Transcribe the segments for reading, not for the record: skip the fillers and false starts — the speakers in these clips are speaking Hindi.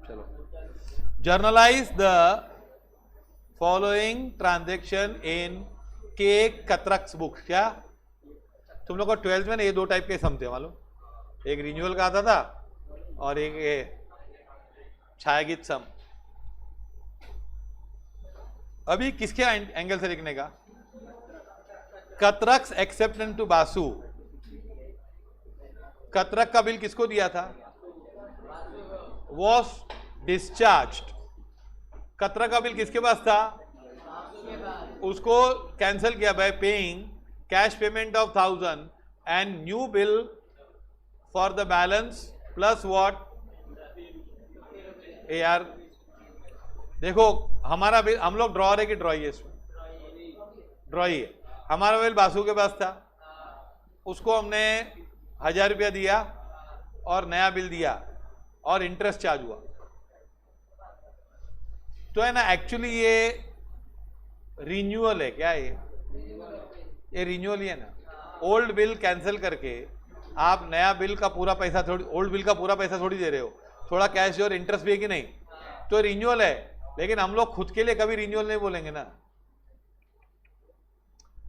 चलो, generalized the following transaction in के कतरक्स बुक। क्या तुम लोग को 12th में ना ये दो टाइप के सम थे मालूम, एक रिन्यूअल का आता था और एक ये छायागीत सम। अभी किसके एंगल से लिखने का? कतरक्स एक्सेप्टेंस टू बासु। कतरक का बिल किसको दिया था? Was discharged. कतरक का बिल किसके पास था? उसको कैंसिल किया bye paying cash payment of 1000 and new bill for the balance plus what? यार देखो, हमारा बिल, हम लोग ड्रॉ है कि ड्रॉ है? इसमें ड्रॉ है। हमारा बिल बासु के पास था, उसको हमने 1000 रुपया दिया और नया बिल दिया और इंटरेस्ट चार्ज हुआ। तो है ना, एक्चुअली ये रिन्यूअल है। क्या ये रिन्यूअल ही है ना। ओल्ड बिल कैंसिल करके आप नया बिल का पूरा पैसा थोड़ी, ओल्ड बिल का पूरा पैसा थोड़ी दे रहे हो, थोड़ा कैश और इंटरेस्ट भी है कि नहीं? तो रिन्यूअल है। लेकिन हम लोग खुद के लिए कभी रिन्यूअल नहीं बोलेंगे ना।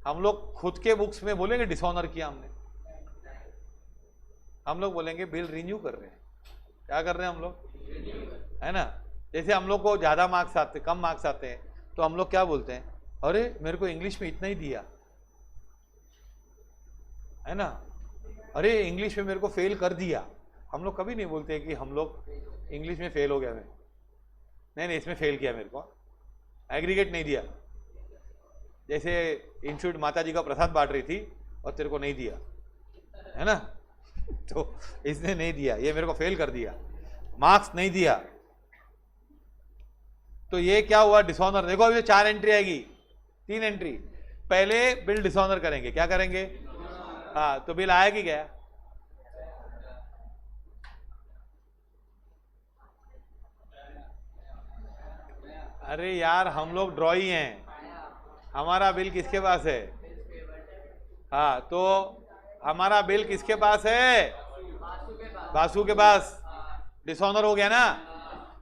हम लोग खुद के बुक्स में बोलेंगे डिसऑनर किया हमने, हम लोग बोलेंगे बिल रिन्यू कर रहे हैं। क्या कर रहे हैं हम लोग? है ना। जैसे हम लोग को ज्यादा मार्क्स आते, कम मार्क्स आते हैं, तो हम लोग क्या बोलते हैं? अरे मेरे को इंग्लिश में इतना ही दिया, है ना। अरे इंग्लिश में मेरे को फेल कर दिया। हम लोग कभी नहीं बोलते कि हम लोग इंग्लिश में फेल हो गया। मैं नहीं, इसमें फेल किया, मेरे को एग्रीगेट नहीं दिया। जैसे इंस्टीट्यूट माता जी का प्रसाद बांट रही थी और तेरे को नहीं दिया, है ना, तो इसने नहीं दिया, ये मेरे को फेल कर दिया, मार्क्स नहीं दिया। तो ये क्या हुआ? डिसऑनर। देखो अभी 4 एंट्री आएगी, 3 एंट्री। पहले बिल डिसऑनर करेंगे। क्या करेंगे? हाँ, तो बिल आया कि गया? अरे यार हम लोग ड्रॉ ही हैं, हमारा बिल किसके पास है? हाँ, तो हमारा बिल किसके पास है? बासु के पास। डिसऑनर हो गया ना,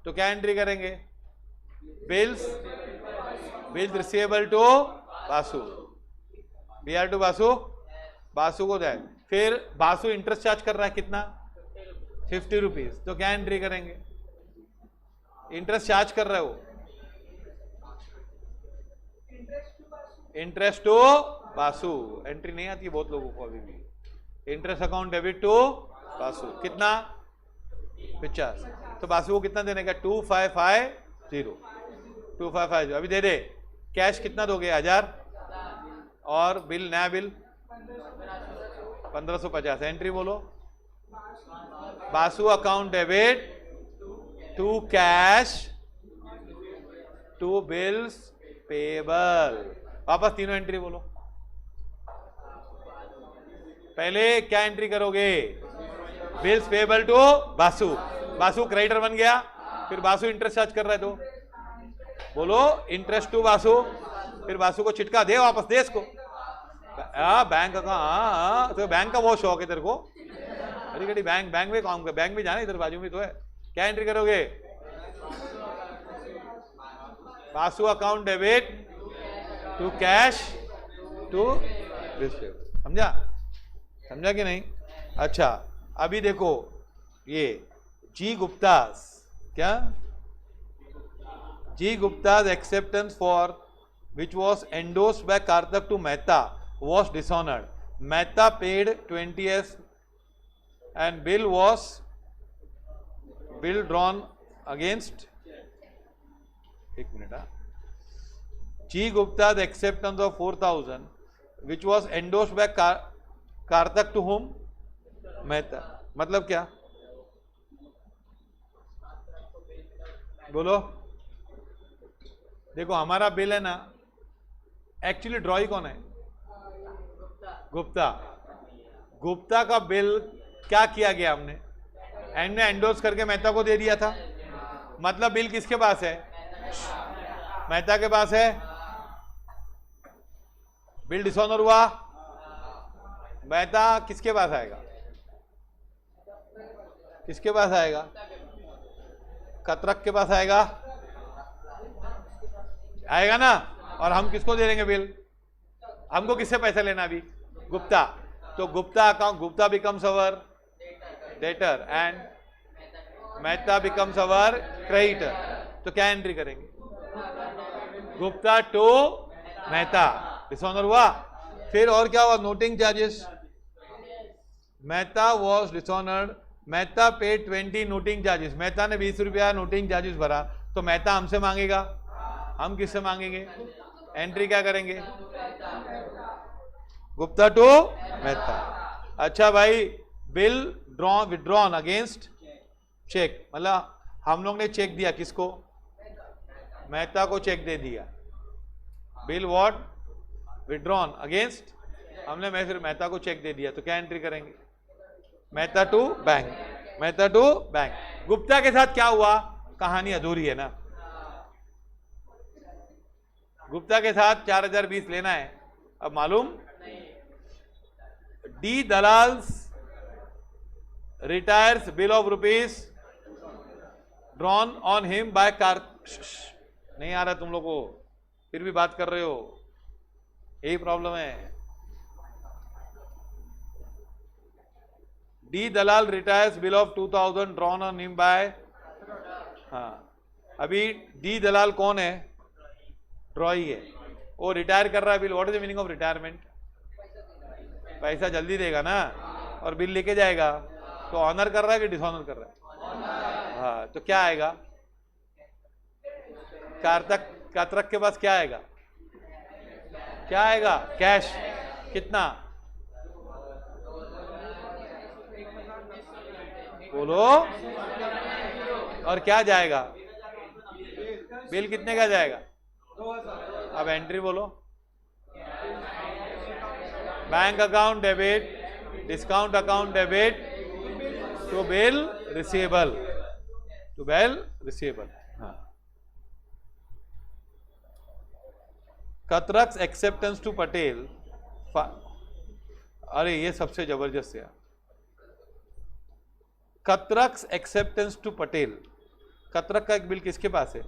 तो क्या एंट्री करेंगे? Bills receivable to Basu, BR to Basu, Basu को जाए। फिर बासु इंटरेस्ट चार्ज कर रहा है कितना? 50 रुपीज। तो क्या एंट्री करेंगे? इंटरेस्ट चार्ज कर रहा है वो, इंटरेस्ट टू बासु। एंट्री नहीं आती बहुत लोगों को अभी भी। Interest account debit to Basu, कितना? 50। तो बासु को कितना देने का? 2550, 2550 अभी दे दे। कैश कितना दोगे? 1000 और बिल, नया बिल 1550। एंट्री बोलो। Basu account debit to cash to bills payable. वापस तीनों एंट्री बोलो। पहले क्या एंट्री करोगे? Bills payable to Basu. Basu creditor बन गया, फिर बासु इंटरेस्ट चार्ज कर रहा है, तो बोलो इंटरेस्ट टू बासु। फिर बासु को चिटका दे, वापस दे इसको। बैंक का, तो बैंक का बहुत शौक है तेरे को। अरे घड़ी बैंक में काम कर, बैंक में जाना, इधर बाजू में तो है। क्या एंट्री करोगे? Basu account debit to cash to bills payable. समझा कि नहीं? अच्छा, अभी देखो ये जी गुप्तास, क्या G Gupta's acceptance for which was endorsed by Kartak to Mehta was dishonoured. Mehta paid 20s and bill drawn against, एक मिनट, G Gupta's acceptance of 4000 which was endorsed by Kartak to whom? Mehta. मतलब क्या? बोलो. देखो हमारा बिल है ना, एक्चुअली ड्रॉई कौन है? गुप्ता. गुप्ता का बिल क्या किया गया? हमने एंड में एंडोर्स करके मेहता को दे दिया था. मतलब बिल किसके पास है? मेहता के पास है. बिल डिसऑनर हुआ, मेहता किसके पास आएगा? किसके पास आएगा? कतरक के पास आएगा, आएगा ना। और हम किसको दे देंगे बिल? हमको किससे पैसा लेना अभी? गुप्ता। तो Gupta account, Gupta becomes our debtor and Mehta becomes our creditor. तो क्या एंट्री करेंगे? गुप्ता टू मेहता, डिसऑनर हुआ। फिर और क्या हुआ? Noting charges, Mehta was dishonoured, Mehta paid 20 noting charges. Mehta ने 20 रुपया नोटिंग चार्जेस भरा, तो मेहता हमसे मांगेगा, हम किससे मांगेंगे? एंट्री क्या करेंगे? गुप्ता टू मेहता। अच्छा भाई, बिल विड्रॉन अगेंस्ट चेक, मतलब हम लोग ने चेक दिया किसको? मेहता को चेक दे दिया। Bill what? विड्रॉन अगेंस्ट, हमने मेहता को चेक दे दिया, तो क्या एंट्री करेंगे? Mehta to bank, Mehta to bank. Gupta के साथ क्या हुआ? कहानी अधूरी है ना। गुप्ता के साथ 4020 लेना है। अब मालूम, D Dalal's retires bill of rupees drawn on him by कार। नहीं आ रहा तुम लोग को, फिर भी बात कर रहे हो, यही प्रॉब्लम है। D Dalal retires bill of 2000 drawn on him bye, हाँ अभी डी दलाल कौन है? ड्रॉई है, वो रिटायर कर रहा है bill. What is the meaning of retirement? पैसा जल्दी देगा ना और बिल लेके जाएगा। तो ऑनर कर रहा है कि डिसऑनर कर रहा है? हाँ, तो क्या आएगा? कतरक के पास क्या आएगा? क्या आएगा? कैश। कितना? बोलो। और क्या जाएगा? बिल कितने का जाएगा? अब एंट्री बोलो। Bank account debit, discount account debit to bill receivable, to bill receivable. हाँ, कतरक्स एक्सेप्टेंस टू पटेल। अरे ये सबसे जबरदस्त है। कतरक्स एक्सेप्टेंस टू पटेल। कतरक का एक बिल किसके पास है?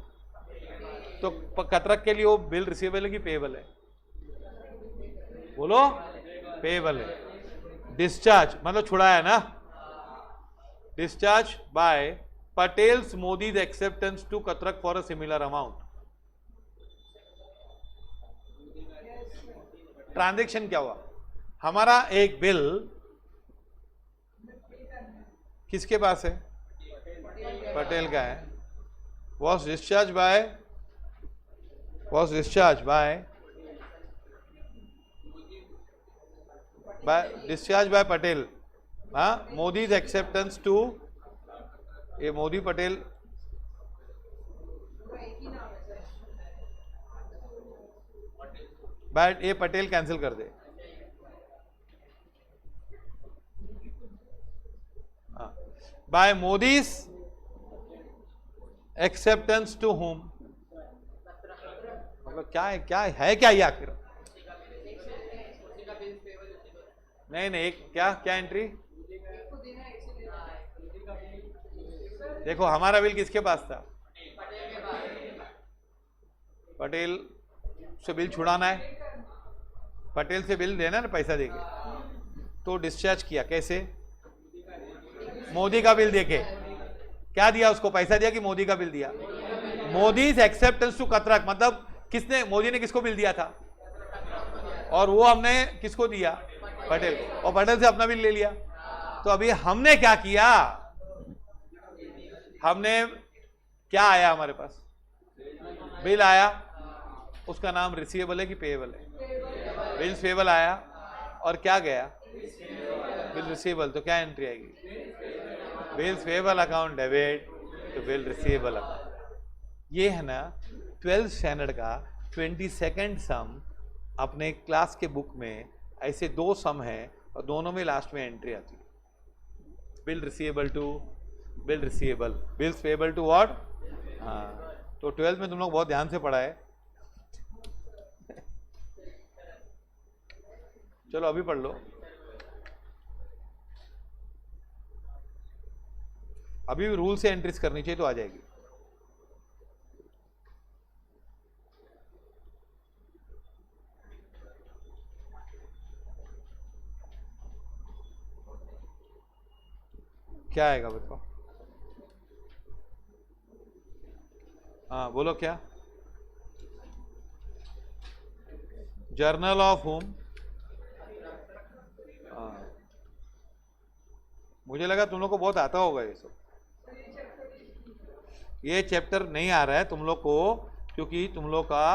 तो कतरक के लिए वो बिल रिसीवेबल है कि पेएबल है? बोलो। पेएबल है। डिस्चार्ज मतलब छुड़ाया ना। Discharge by Patel's Modi's acceptance to Katrak for a similar amount. Transaction क्या हुआ? हमारा एक बिल किसके पास है? पटेल का है। Was discharge by discharge by Patel. हाँ, मोदीज एक्सेप्टेंस टू, ये मोदी पटेल, बट ये पटेल कैंसिल कर दे। By Modi's acceptance to home, मतलब क्या है? क्या ये आखिर? नहीं, एक क्या एंट्री? देखो हमारा बिल किसके पास था? पटेल से बिल छुड़ाना है, पटेल से बिल देना ना पैसा देके। तो डिस्चार्ज किया कैसे? मोदी का बिल देके। क्या दिया उसको? पैसा दिया कि मोदी का बिल दिया? मोदीज एक्सेप्टेंस टू कतरक, मतलब किसने? मोदी ने किसको बिल दिया था? और वो हमने किसको दिया? पटेल को। और पटेल से अपना बिल ले लिया। तो अभी हमने क्या किया? हमने क्या आया हमारे पास? बिल आया, उसका नाम रिसीवेबल है कि पेएबल है? बिल पेएबल आया और क्या गया? Bill receivable. तो क्या एंट्री आएगी? Bills payable account debit to bill receivable account. ये है ना 12th स्टैंडर्ड का 22nd सम। अपने क्लास के बुक में ऐसे 2 सम है और दोनों में लास्ट में एंट्री आती है। Bill receivable to bill receivable, bills payable to what? हाँ, तो 12th में तुम लोग बहुत ध्यान से पढ़ा है। चलो अभी पढ़ लो। अभी रूल से एंट्रीज करनी चाहिए तो आ जाएगी। क्या आएगा बताओ? हाँ बोलो क्या? Journal of home. मुझे लगा तुम लोग को बहुत आता होगा ये सब। ये चैप्टर नहीं आ रहा है तुम लोग को क्योंकि तुम लोग का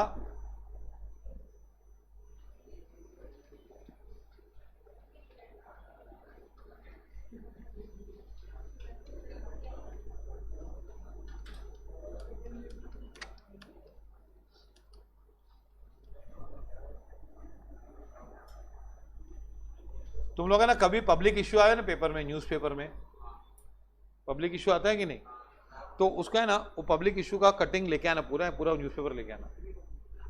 तुम लोग ना कभी पब्लिक इश्यू आया ना पेपर में, न्यूज़पेपर में पब्लिक इश्यू आता है कि नहीं? तो उसका है ना वो पब्लिक इश्यू का कटिंग लेके आना, पूरा न्यूज़पेपर लेके आना।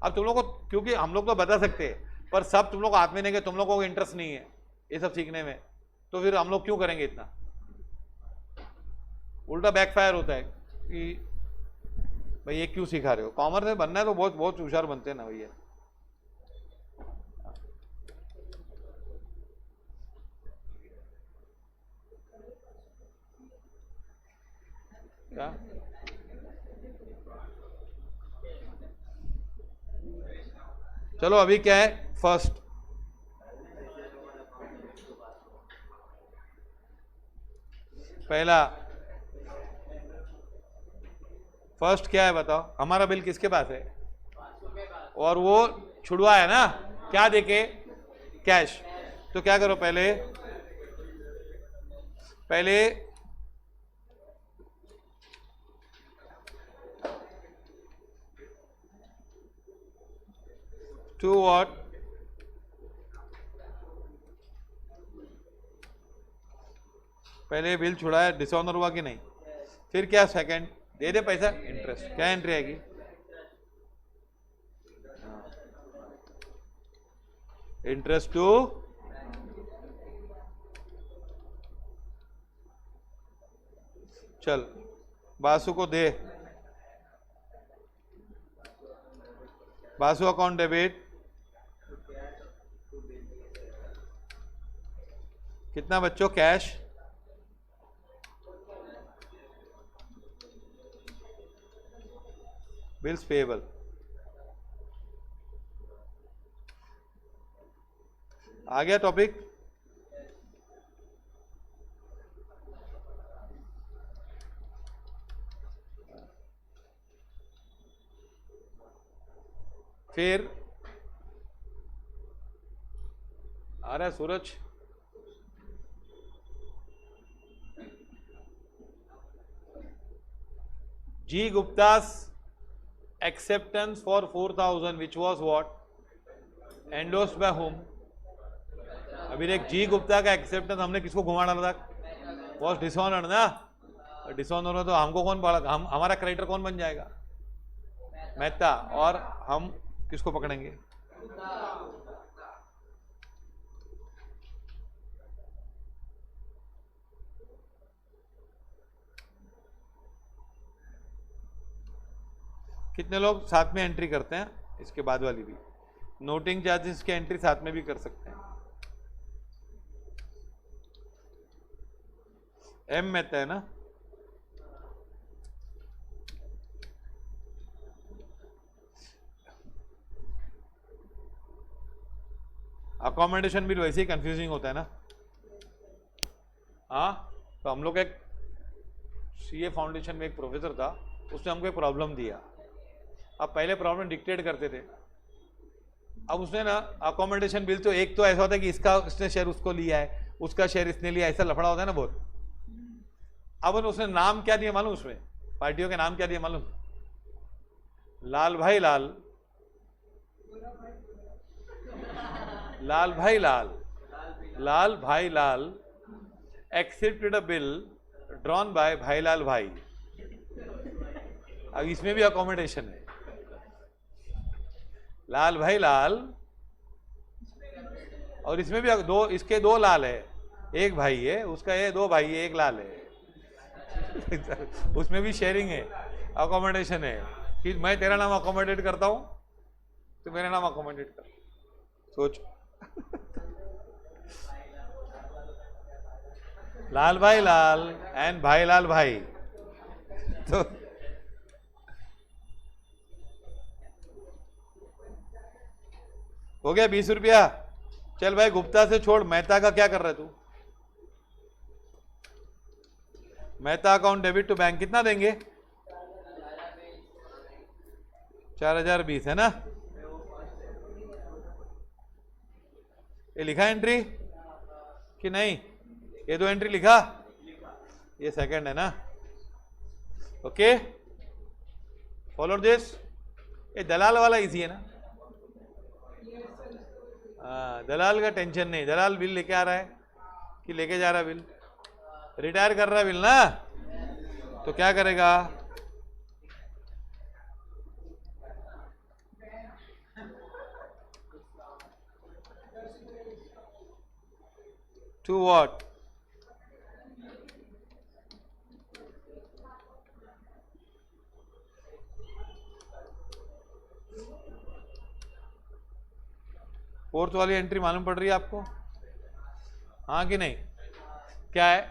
अब तुम लोग को क्योंकि हम लोग तो बता सकते हैं पर सब तुम लोग हाथ में नहीं गए, तुम लोगों को इंटरेस्ट नहीं है ये सब सीखने में, तो फिर हम लोग क्यों करेंगे इतना? उल्टा बैकफायर होता है कि भाई ये क्यों सिखा रहे हो? कॉमर्स में बनना है तो बहुत बहुत होशियार बनते हैं ना भैया। क्या चलो अभी क्या है? फर्स्ट पहला फर्स्ट क्या है बताओ? हमारा बिल किसके पास है? और वो छुड़वा है ना, क्या देके? कैश। तो क्या करो पहले पहले टू व्हाट? पहले बिल छुड़ाया, डिसऑनर हुआ कि नहीं? फिर क्या सेकंड? दे दे पैसा, इंटरेस्ट। क्या एंट्री आएगी? इंटरेस्ट टू चल बासु को दे, बासु अकाउंट डेबिट। कितना बच्चों? Cash bills payable. आ गया टॉपिक? फिर आ रहा है सूरज? जी गुप्ता's acceptance for 4,000 which was what? Endorsed by whom? अभी देख, जी गुप्ता का एक्सेप्टेंस हमने किसको घुमा डाला था? वॉज डिसऑनर्ड ना। डिसऑनर हो तो हमको कौन पड़ा? हमारा क्रेडिटर कौन बन जाएगा? मेहता। और हम किसको पकड़ेंगे? कितने लोग साथ में एंट्री करते हैं? इसके बाद वाली भी नोटिंग चार्जेस की एंट्री साथ में भी कर सकते हैं। एम मेहता है ना। अकोमोडेशन बिल वैसे ही कंफ्यूजिंग होता है ना। हाँ, तो हम लोग एक सीए फाउंडेशन में एक प्रोफेसर था, उसने हमको एक प्रॉब्लम दिया। अब पहले प्रॉब्लम डिक्टेट करते थे, अब उसने ना अकोमोडेशन बिल तो एक तो ऐसा होता है कि इसका इसने शेयर उसको लिया है, उसका शेयर इसने लिया, ऐसा लफड़ा होता है ना बहुत। अब उसने नाम क्या दिया मालूम? उसमें पार्टियों के नाम क्या दिया मालूम? लाल Bhai Lal, Lal Bhai Lal, Lal Bhai Lal accepted a bill drawn by Bhai Lal भाई। अब इसमें भी अकोमोडेशन है। लाल भाई लाल, और इसमें भी दो, इसके दो लाल है, एक भाई है उसका, ये दो भाई है, एक लाल है। उसमें भी शेयरिंग है, अकोमोडेशन है कि मैं तेरा नाम अकोमोडेट करता हूं तो मेरा नाम अकोमोडेट कर। सोच। लाल भाई लाल एंड भाई लाल भाई। तो हो गया 20 रुपया। चल भाई गुप्ता से छोड़, मेहता का क्या कर रहा है तू? Mehta account debit to bank कितना देंगे? 4020 है ना? ये लिखा एंट्री कि नहीं? ये दो एंट्री लिखा, ये सेकंड है ना? Okay follow this. ये दलाल वाला इजी है ना? दलाल का टेंशन नहीं, दलाल बिल लेके आ रहा है कि लेके जा रहा है बिल? रिटायर कर रहा है बिल ना, तो क्या करेगा? To what? फोर्थ वाली एंट्री मालूम पड़ रही है आपको? हाँ कि नहीं? क्या है?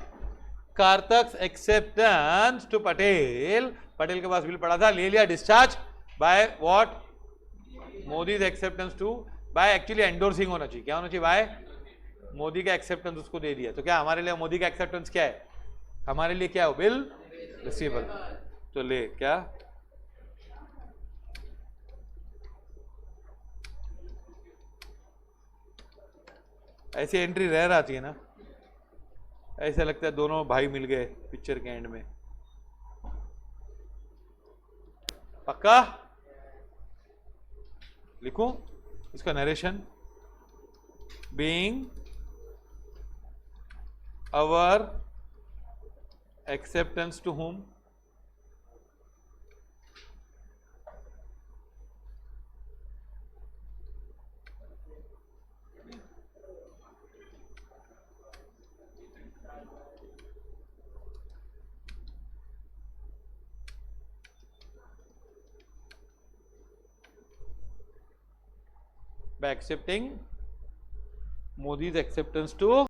कारतक्स एक्सेप्टेंस टू पटेल। पटेल के पास बिल पड़ा था, ले लिया discharge by what? Modi acceptance to, by actually endorsing होना चाहिए। क्या होना चाहिए? बाय मोदी का एक्सेप्टेंस उसको दे दिया। तो क्या हमारे लिए मोदी का एक्सेप्टेंस क्या है? हमारे लिए क्या है? Bill receivable. तो ले क्या? ऐसी एंट्री रह आती है ना, ऐसा लगता है दोनों भाई मिल गए पिक्चर के एंड में। पक्का लिखूं इसका narration? Being our acceptance to whom? By accepting Modi's acceptance to